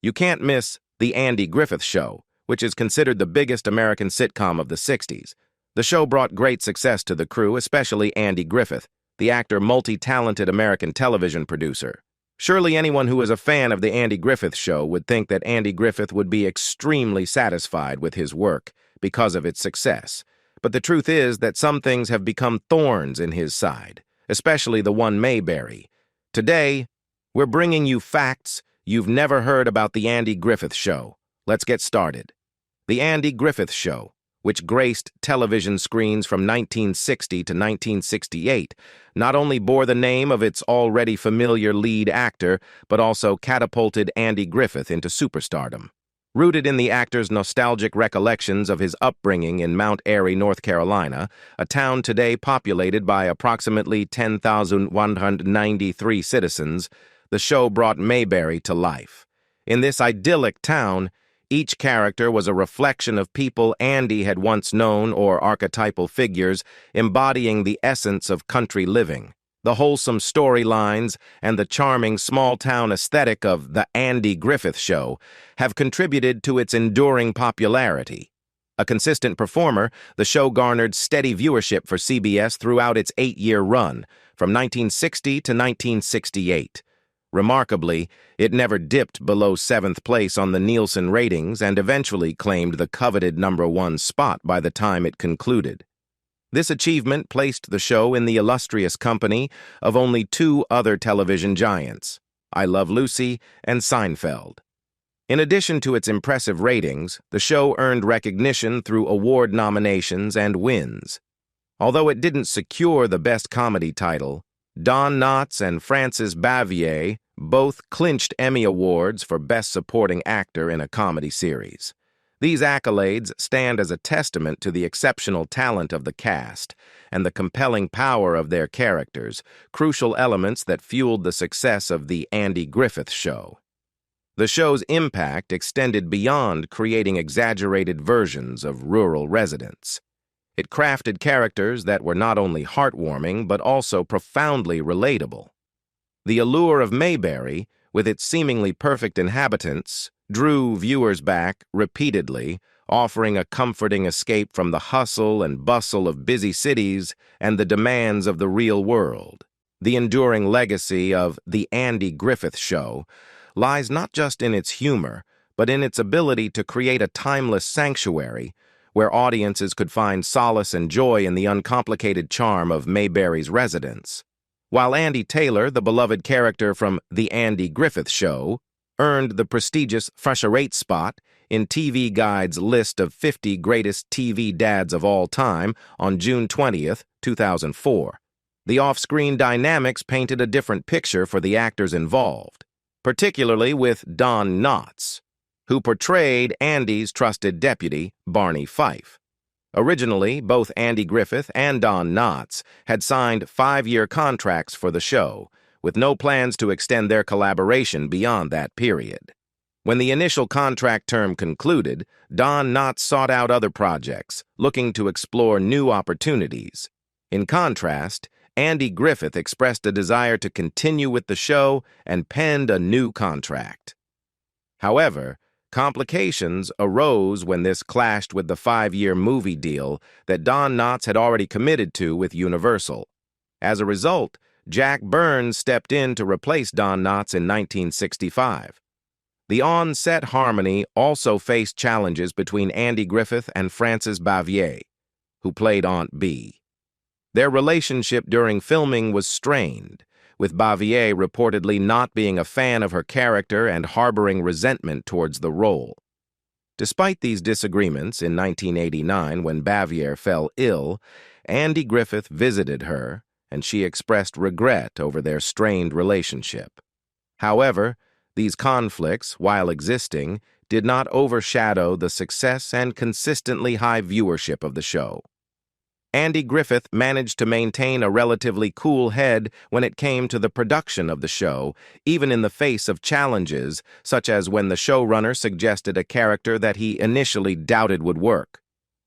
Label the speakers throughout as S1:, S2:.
S1: You can't miss The Andy Griffith Show, which is considered the biggest American sitcom of the 60s. The show brought great success to the crew, especially Andy Griffith, the actor multi-talented American television producer. Surely anyone who is a fan of The Andy Griffith Show would think that Andy Griffith would be extremely satisfied with his work because of its success. But the truth is that some things have become thorns in his side, especially the One Mayberry. Today, we're bringing you facts you've never heard about The Andy Griffith Show. Let's get started. The Andy Griffith Show, which graced television screens from 1960 to 1968, not only bore the name of its already familiar lead actor, but also catapulted Andy Griffith into superstardom. Rooted in the actor's nostalgic recollections of his upbringing in Mount Airy, North Carolina, a town today populated by approximately 10,193 citizens, the show brought Mayberry to life. In this idyllic town, each character was a reflection of people Andy had once known or archetypal figures embodying the essence of country living. The wholesome storylines and the charming small-town aesthetic of The Andy Griffith Show have contributed to its enduring popularity. A consistent performer, the show garnered steady viewership for CBS throughout its 8-year run, from 1960 to 1968. Remarkably, it never dipped below 7th place on the Nielsen ratings and eventually claimed the coveted #1 spot by the time it concluded. This achievement placed the show in the illustrious company of only two other television giants, I Love Lucy and Seinfeld. In addition to its impressive ratings, the show earned recognition through award nominations and wins. Although it didn't secure the Best Comedy title, Don Knotts and Frances Bavier both clinched Emmy Awards for Best Supporting Actor in a Comedy Series. These accolades stand as a testament to the exceptional talent of the cast and the compelling power of their characters, crucial elements that fueled the success of The Andy Griffith Show. The show's impact extended beyond creating exaggerated versions of rural residents. It crafted characters that were not only heartwarming but also profoundly relatable. The allure of Mayberry, with its seemingly perfect inhabitants, drew viewers back repeatedly, offering a comforting escape from the hustle and bustle of busy cities and the demands of the real world. The enduring legacy of The Andy Griffith Show lies not just in its humor, but in its ability to create a timeless sanctuary where audiences could find solace and joy in the uncomplicated charm of Mayberry's residence. While Andy Taylor, the beloved character from The Andy Griffith Show, earned the prestigious #8 spot in TV Guide's list of 50 greatest TV dads of all time on June 20th, 2004, the off-screen dynamics painted a different picture for the actors involved, particularly with Don Knotts, who portrayed Andy's trusted deputy, Barney Fife. Originally, both Andy Griffith and Don Knotts had signed 5-year contracts for the show, with no plans to extend their collaboration beyond that period. When the initial contract term concluded, Don Knotts sought out other projects, looking to explore new opportunities. In contrast, Andy Griffith expressed a desire to continue with the show and penned a new contract. However, complications arose when this clashed with the 5-year movie deal that Don Knotts had already committed to with Universal. As a result, Jack Burns stepped in to replace Don Knotts in 1965. The on-set harmony also faced challenges between Andy Griffith and Frances Bavier, who played Aunt Bee. Their relationship during filming was strained, with Bavier reportedly not being a fan of her character and harboring resentment towards the role. Despite these disagreements, in 1989, when Bavier fell ill, Andy Griffith visited her, and she expressed regret over their strained relationship. However, these conflicts, while existing, did not overshadow the success and consistently high viewership of the show. Andy Griffith managed to maintain a relatively cool head when it came to the production of the show, even in the face of challenges, such as when the showrunner suggested a character that he initially doubted would work.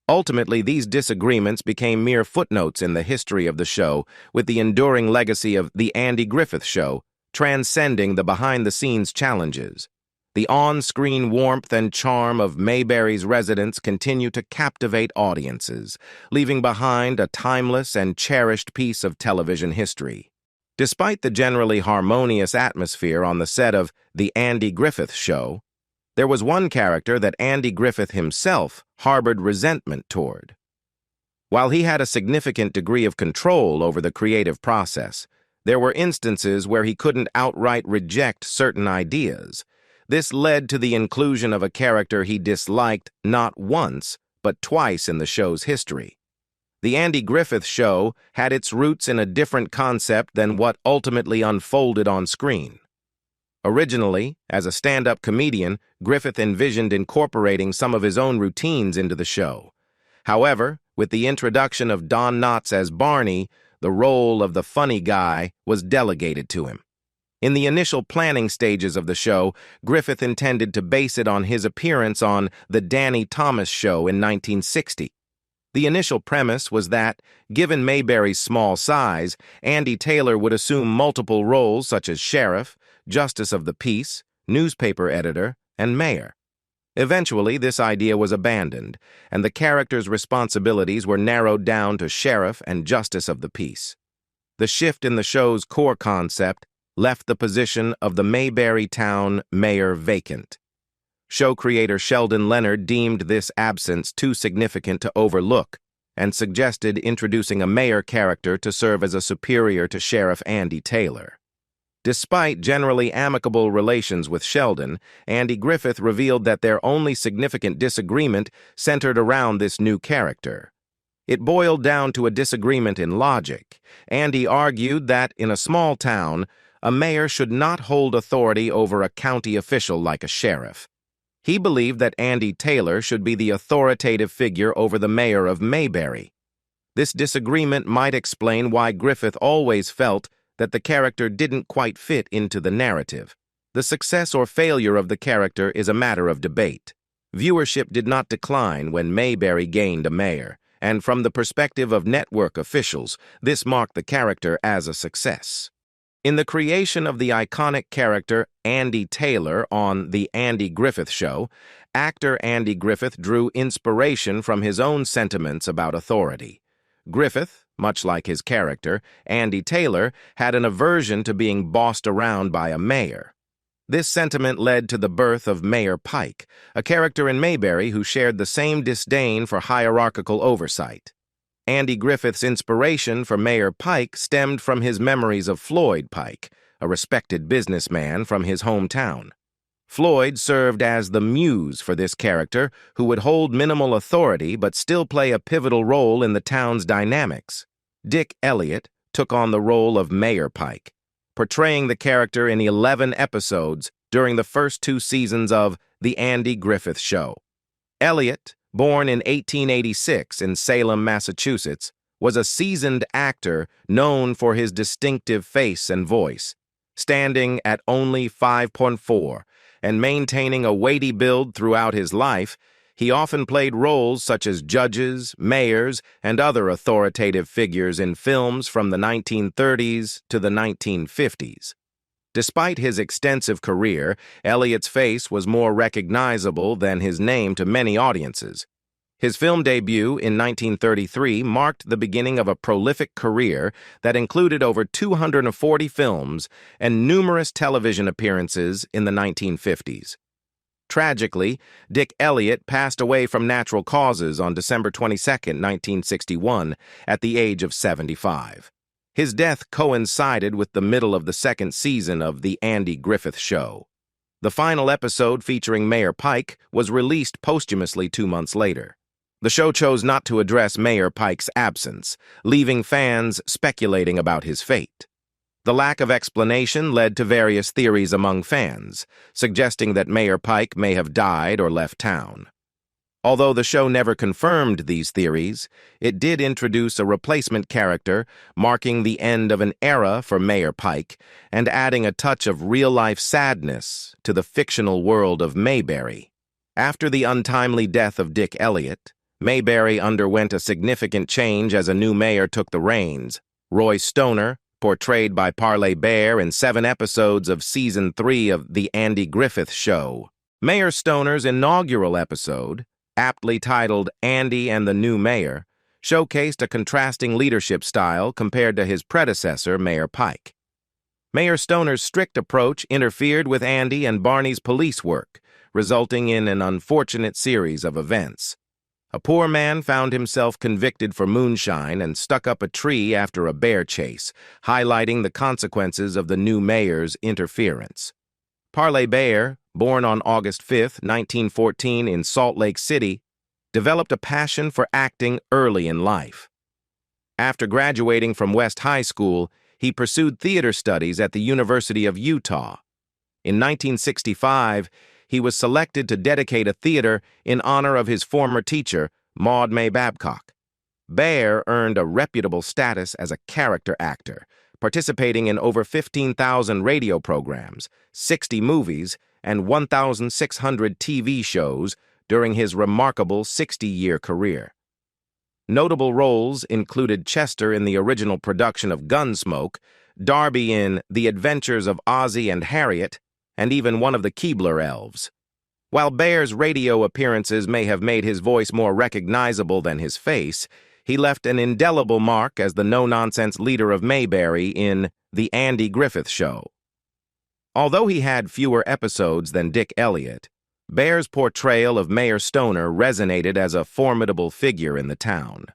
S1: Ultimately, these disagreements became mere footnotes in the history of the show, with the enduring legacy of The Andy Griffith Show transcending the behind-the-scenes challenges. The on-screen warmth and charm of Mayberry's residents continue to captivate audiences, leaving behind a timeless and cherished piece of television history. Despite the generally harmonious atmosphere on the set of The Andy Griffith Show, there was one character that Andy Griffith himself harbored resentment toward. While he had a significant degree of control over the creative process, there were instances where he couldn't outright reject certain ideas. This led to the inclusion of a character he disliked not once, but twice in the show's history. The Andy Griffith Show had its roots in a different concept than what ultimately unfolded on screen. Originally, as a stand-up comedian, Griffith envisioned incorporating some of his own routines into the show. However, with the introduction of Don Knotts as Barney, the role of the funny guy was delegated to him. In the initial planning stages of the show, Griffith intended to base it on his appearance on The Danny Thomas Show in 1960. The initial premise was that, given Mayberry's small size, Andy Taylor would assume multiple roles such as sheriff, justice of the peace, newspaper editor, and mayor. Eventually, this idea was abandoned, and the character's responsibilities were narrowed down to sheriff and justice of the peace. The shift in the show's core concept left the position of the Mayberry town mayor vacant. Show creator Sheldon Leonard deemed this absence too significant to overlook and suggested introducing a mayor character to serve as a superior to Sheriff Andy Taylor. Despite generally amicable relations with Sheldon, Andy Griffith revealed that their only significant disagreement centered around this new character. It boiled down to a disagreement in logic. Andy argued that, in a small town, a mayor should not hold authority over a county official like a sheriff. He believed that Andy Taylor should be the authoritative figure over the mayor of Mayberry. This disagreement might explain why Griffith always felt that the character didn't quite fit into the narrative. The success or failure of the character is a matter of debate. Viewership did not decline when Mayberry gained a mayor, and from the perspective of network officials, this marked the character as a success. In the creation of the iconic character Andy Taylor on The Andy Griffith Show, actor Andy Griffith drew inspiration from his own sentiments about authority. Griffith, much like his character, Andy Taylor, had an aversion to being bossed around by a mayor. This sentiment led to the birth of Mayor Pike, a character in Mayberry who shared the same disdain for hierarchical oversight. Andy Griffith's inspiration for Mayor Pike stemmed from his memories of Floyd Pike, a respected businessman from his hometown. Floyd served as the muse for this character, who would hold minimal authority but still play a pivotal role in the town's dynamics. Dick Elliott took on the role of Mayor Pike, portraying the character in 11 episodes during the first 2 seasons of The Andy Griffith Show. Elliott, born in 1886 in Salem, Massachusetts, was a seasoned actor known for his distinctive face and voice. Standing at only 5'4" and maintaining a weighty build throughout his life, he often played roles such as judges, mayors, and other authoritative figures in films from the 1930s to the 1950s. Despite his extensive career, Elliott's face was more recognizable than his name to many audiences. His film debut in 1933 marked the beginning of a prolific career that included over 240 films and numerous television appearances in the 1950s. Tragically, Dick Elliott passed away from natural causes on December 22, 1961, at the age of 75. His death coincided with the middle of the second season of The Andy Griffith Show. The final episode featuring Mayor Pike was released posthumously 2 months later. The show chose not to address Mayor Pike's absence, leaving fans speculating about his fate. The lack of explanation led to various theories among fans, suggesting that Mayor Pike may have died or left town. Although the show never confirmed these theories, it did introduce a replacement character, marking the end of an era for Mayor Pike and adding a touch of real-life sadness to the fictional world of Mayberry. After the untimely death of Dick Elliott, Mayberry underwent a significant change as a new mayor took the reins. Roy Stoner, portrayed by Parley Baer in 7 episodes of Season 3 of The Andy Griffith Show. Mayor Stoner's inaugural episode, aptly titled Andy and the New Mayor, showcased a contrasting leadership style compared to his predecessor, Mayor Pike. Mayor Stoner's strict approach interfered with Andy and Barney's police work, resulting in an unfortunate series of events. A poor man found himself convicted for moonshine and stuck up a tree after a bear chase, highlighting the consequences of the new mayor's interference. Parley Baer, born on August 5, 1914 in Salt Lake City, developed a passion for acting early in life. After graduating from West High School, he pursued theater studies at the University of Utah. In 1965, he was selected to dedicate a theater in honor of his former teacher, Maud May Babcock. Baer earned a reputable status as a character actor, participating in over 15,000 radio programs, 60 movies, and 1,600 TV shows during his remarkable 60-year career. Notable roles included Chester in the original production of Gunsmoke, Darby in The Adventures of Ozzie and Harriet, and even one of the Keebler elves. While Baer's radio appearances may have made his voice more recognizable than his face, he left an indelible mark as the no-nonsense leader of Mayberry in The Andy Griffith Show. Although he had fewer episodes than Dick Elliott, Baer's portrayal of Mayor Stoner resonated as a formidable figure in the town.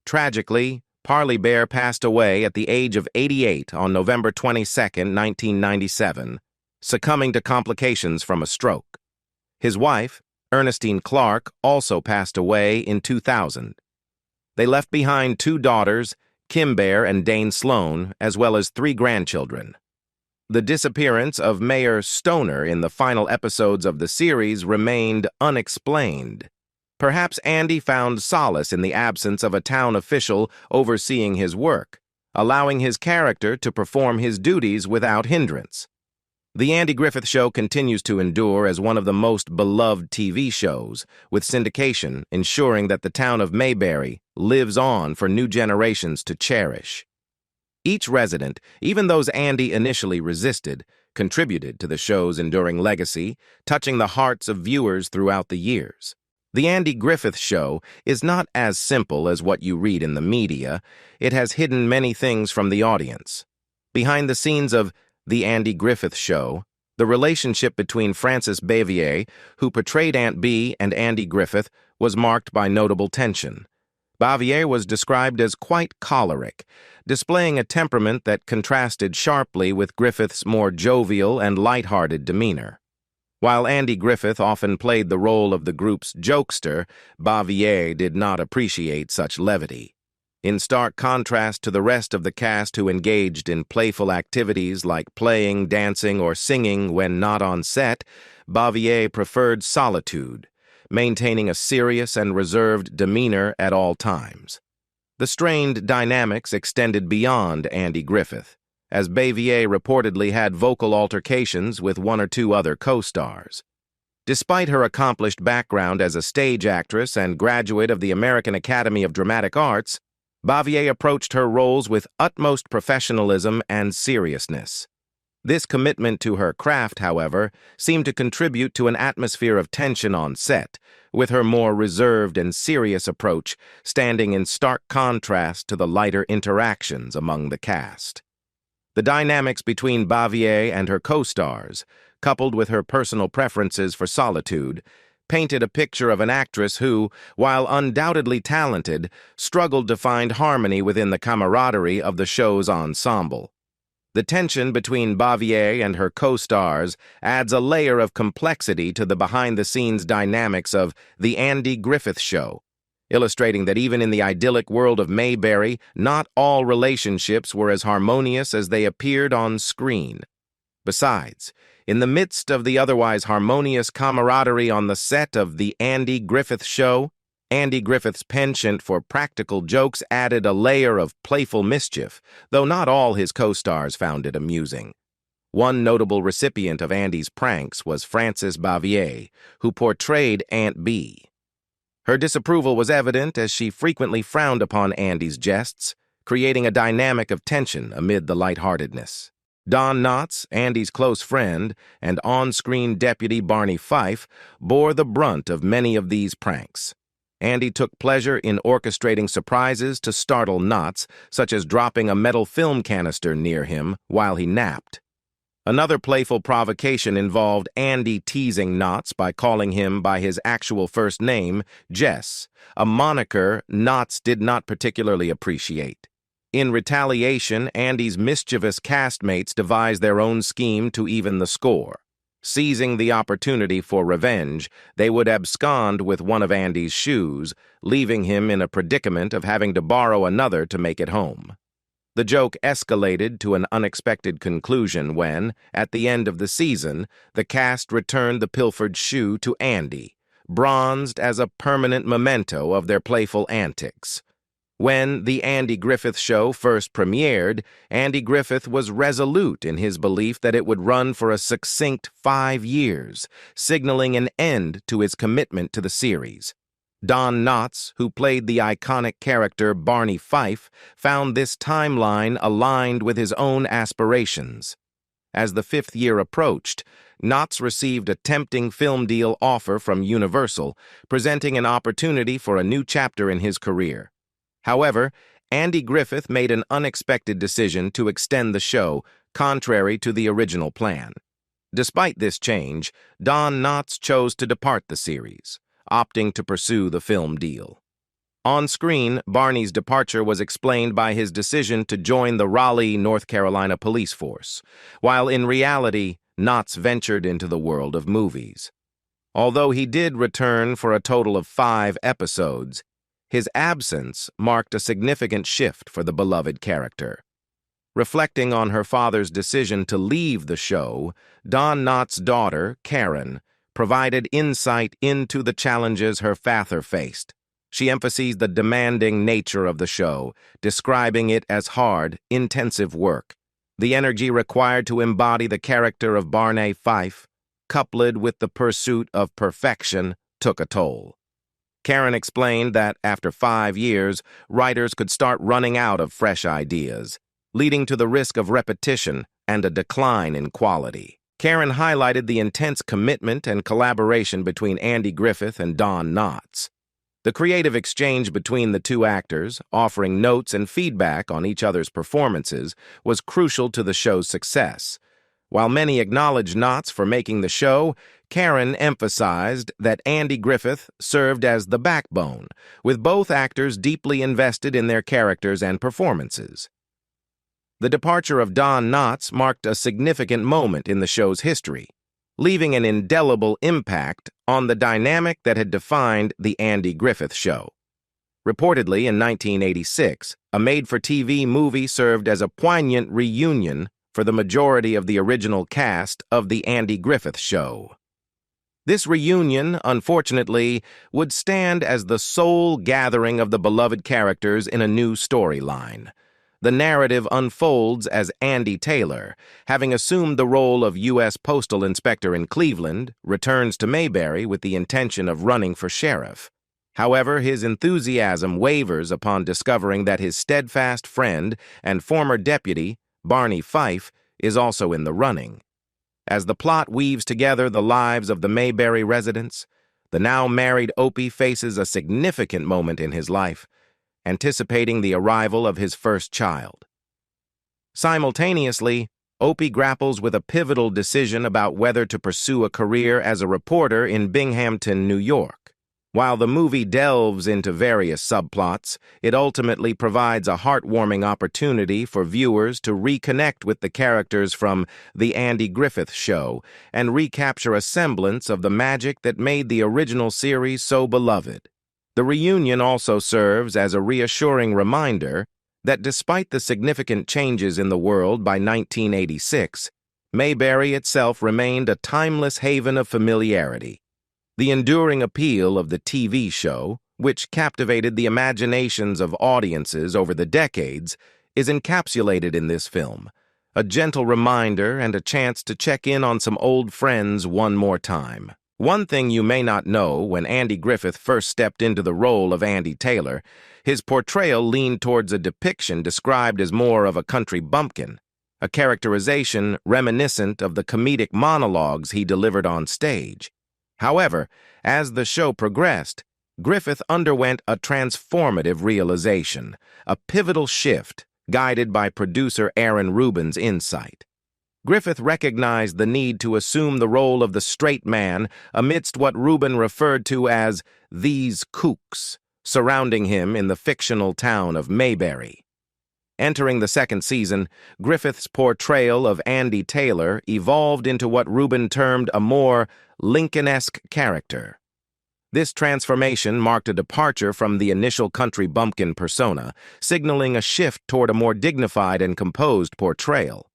S1: Tragically, Parley Baer passed away at the age of 88 on November 22, 1997, succumbing to complications from a stroke. His wife, Ernestine Clark, also passed away in 2000. They left behind 2 daughters, Kim Baer and Dane Sloan, as well as 3 grandchildren. The disappearance of Mayor Stoner in the final episodes of the series remained unexplained. Perhaps Andy found solace in the absence of a town official overseeing his work, allowing his character to perform his duties without hindrance. The Andy Griffith Show continues to endure as one of the most beloved TV shows, with syndication ensuring that the town of Mayberry lives on for new generations to cherish. Each resident, even those Andy initially resisted, contributed to the show's enduring legacy, touching the hearts of viewers throughout the years. The Andy Griffith Show is not as simple as what you read in the media. It has hidden many things from the audience. Behind the scenes of The Andy Griffith Show, the relationship between Frances Bavier, who portrayed Aunt Bee, and Andy Griffith was marked by notable tension. Bavier was described as quite choleric, displaying a temperament that contrasted sharply with Griffith's more jovial and light-hearted demeanor. While Andy Griffith often played the role of the group's jokester, Bavier did not appreciate such levity. In stark contrast to the rest of the cast who engaged in playful activities like playing, dancing, or singing when not on set, Bavier preferred solitude, maintaining a serious and reserved demeanor at all times. The strained dynamics extended beyond Andy Griffith, as Bavier reportedly had vocal altercations with 1 or 2 other co-stars. Despite her accomplished background as a stage actress and graduate of the American Academy of Dramatic Arts, Bavier approached her roles with utmost professionalism and seriousness. This commitment to her craft, however, seemed to contribute to an atmosphere of tension on set, with her more reserved and serious approach standing in stark contrast to the lighter interactions among the cast. The dynamics between Bavier and her co-stars, coupled with her personal preferences for solitude, painted a picture of an actress who, while undoubtedly talented, struggled to find harmony within the camaraderie of the show's ensemble. The tension between Bavier and her co-stars adds a layer of complexity to the behind-the-scenes dynamics of The Andy Griffith Show, illustrating that even in the idyllic world of Mayberry, not all relationships were as harmonious as they appeared on screen. Besides, in the midst of the otherwise harmonious camaraderie on the set of The Andy Griffith Show, Andy Griffith's penchant for practical jokes added a layer of playful mischief, though not all his co-stars found it amusing. One notable recipient of Andy's pranks was Frances Bavier, who portrayed Aunt Bee. Her disapproval was evident as she frequently frowned upon Andy's jests, creating a dynamic of tension amid the lightheartedness. Don Knotts, Andy's close friend, and on-screen deputy Barney Fife bore the brunt of many of these pranks. Andy took pleasure in orchestrating surprises to startle Knotts, such as dropping a metal film canister near him while he napped. Another playful provocation involved Andy teasing Knotts by calling him by his actual first name, Jess, a moniker Knotts did not particularly appreciate. In retaliation, Andy's mischievous castmates devised their own scheme to even the score. Seizing the opportunity for revenge, they would abscond with one of Andy's shoes, leaving him in a predicament of having to borrow another to make it home. The joke escalated to an unexpected conclusion when, at the end of the season, the cast returned the pilfered shoe to Andy, bronzed as a permanent memento of their playful antics. When The Andy Griffith Show first premiered, Andy Griffith was resolute in his belief that it would run for a succinct 5 years, signaling an end to his commitment to the series. Don Knotts, who played the iconic character Barney Fife, found this timeline aligned with his own aspirations. As the 5th year approached, Knotts received a tempting film deal offer from Universal, presenting an opportunity for a new chapter in his career. However, Andy Griffith made an unexpected decision to extend the show, contrary to the original plan. Despite this change, Don Knotts chose to depart the series, opting to pursue the film deal. On screen, Barney's departure was explained by his decision to join the Raleigh, North Carolina police force, while in reality, Knotts ventured into the world of movies. Although he did return for a total of 5 episodes, his absence marked a significant shift for the beloved character. Reflecting on her father's decision to leave the show, Don Knotts' daughter, Karen, provided insight into the challenges her father faced. She emphasized the demanding nature of the show, describing it as hard, intensive work. The energy required to embody the character of Barney Fife, coupled with the pursuit of perfection, took a toll. Karen explained that after 5 years, writers could start running out of fresh ideas, leading to the risk of repetition and a decline in quality. Karen highlighted the intense commitment and collaboration between Andy Griffith and Don Knotts. The creative exchange between the two actors, offering notes and feedback on each other's performances, was crucial to the show's success. While many acknowledged Knotts for making the show, Karen emphasized that Andy Griffith served as the backbone, with both actors deeply invested in their characters and performances. The departure of Don Knotts marked a significant moment in the show's history, leaving an indelible impact on the dynamic that had defined The Andy Griffith Show. Reportedly, in 1986, a made-for-TV movie served as a poignant reunion for the majority of the original cast of The Andy Griffith Show. This reunion, unfortunately, would stand as the sole gathering of the beloved characters in a new storyline. The narrative unfolds as Andy Taylor, having assumed the role of U.S. Postal Inspector in Cleveland, returns to Mayberry with the intention of running for sheriff. However, his enthusiasm wavers upon discovering that his steadfast friend and former deputy, Barney Fife, is also in the running. As the plot weaves together the lives of the Mayberry residents, the now-married Opie faces a significant moment in his life, anticipating the arrival of his first child. Simultaneously, Opie grapples with a pivotal decision about whether to pursue a career as a reporter in Binghamton, New York. While the movie delves into various subplots, it ultimately provides a heartwarming opportunity for viewers to reconnect with the characters from The Andy Griffith Show and recapture a semblance of the magic that made the original series so beloved. The reunion also serves as a reassuring reminder that despite the significant changes in the world by 1986, Mayberry itself remained a timeless haven of familiarity. The enduring appeal of the TV show, which captivated the imaginations of audiences over the decades, is encapsulated in this film, a gentle reminder and a chance to check in on some old friends one more time. One thing you may not know: when Andy Griffith first stepped into the role of Andy Taylor, his portrayal leaned towards a depiction described as more of a country bumpkin, a characterization reminiscent of the comedic monologues he delivered on stage. However, as the show progressed, Griffith underwent a transformative realization, a pivotal shift guided by producer Aaron Rubin's insight. Griffith recognized the need to assume the role of the straight man amidst what Rubin referred to as "these kooks" surrounding him in the fictional town of Mayberry. Entering the second season, Griffith's portrayal of Andy Taylor evolved into what Rubin termed a more Lincoln-esque character. This transformation marked a departure from the initial country bumpkin persona, signaling a shift toward a more dignified and composed portrayal.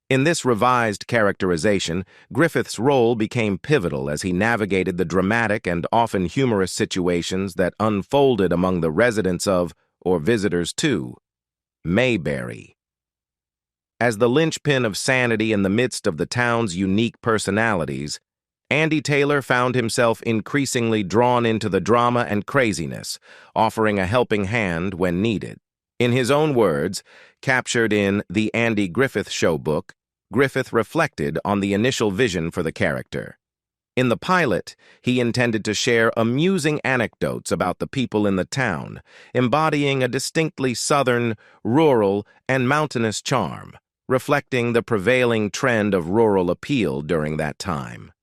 S1: In this revised characterization, Griffith's role became pivotal as he navigated the dramatic and often humorous situations that unfolded among the residents of, or visitors to, Mayberry. As the linchpin of sanity in the midst of the town's unique personalities, Andy Taylor found himself increasingly drawn into the drama and craziness, offering a helping hand when needed. In his own words, captured in the Andy Griffith Show book, Griffith reflected on the initial vision for the character. In the pilot, he intended to share amusing anecdotes about the people in the town, embodying a distinctly southern, rural, and mountainous charm, reflecting the prevailing trend of rural appeal during that time.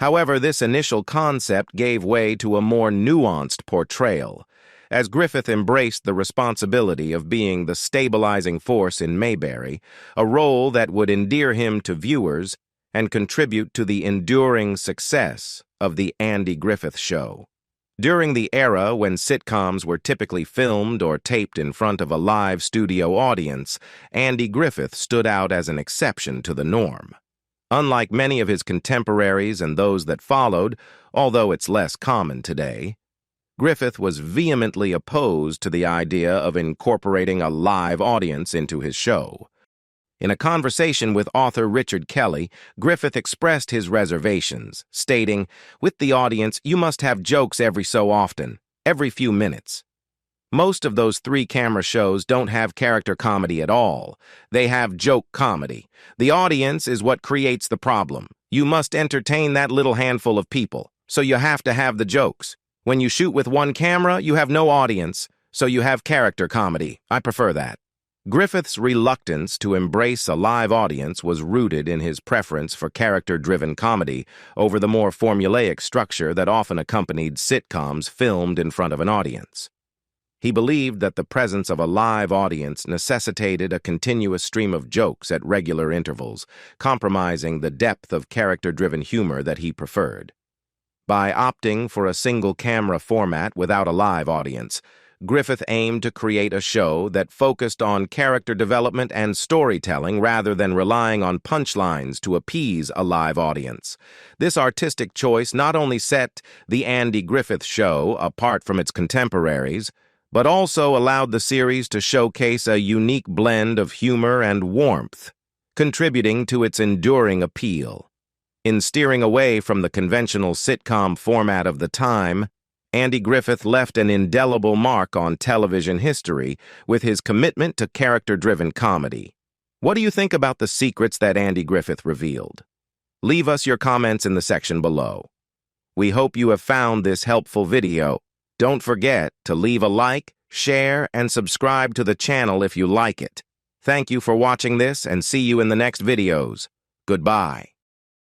S1: However, this initial concept gave way to a more nuanced portrayal, as Griffith embraced the responsibility of being the stabilizing force in Mayberry, a role that would endear him to viewers and contribute to the enduring success of the Andy Griffith Show. During the era when sitcoms were typically filmed or taped in front of a live studio audience, Andy Griffith stood out as an exception to the norm. Unlike many of his contemporaries and those that followed, although it's less common today, Griffith was vehemently opposed to the idea of incorporating a live audience into his show. In a conversation with author Richard Kelly, Griffith expressed his reservations, stating, "With the audience, you must have jokes every so often, every few minutes. Most of those three-camera shows don't have character comedy at all. They have joke comedy. The audience is what creates the problem. You must entertain that little handful of people, so you have to have the jokes. When you shoot with one camera, you have no audience, so you have character comedy. I prefer that." Griffith's reluctance to embrace a live audience was rooted in his preference for character-driven comedy over the more formulaic structure that often accompanied sitcoms filmed in front of an audience. He believed that the presence of a live audience necessitated a continuous stream of jokes at regular intervals, compromising the depth of character-driven humor that he preferred. By opting for a single-camera format without a live audience, Griffith aimed to create a show that focused on character development and storytelling rather than relying on punchlines to appease a live audience. This artistic choice not only set the Andy Griffith Show apart from its contemporaries, but also allowed the series to showcase a unique blend of humor and warmth, contributing to its enduring appeal. In steering away from the conventional sitcom format of the time, Andy Griffith left an indelible mark on television history with his commitment to character-driven comedy. What do you think about the secrets that Andy Griffith revealed? Leave us your comments in the section below. We hope you have found this helpful video. Don't forget to leave a like, share, and subscribe to the channel if you like it. Thank you for watching this, and see you in the next videos. Goodbye.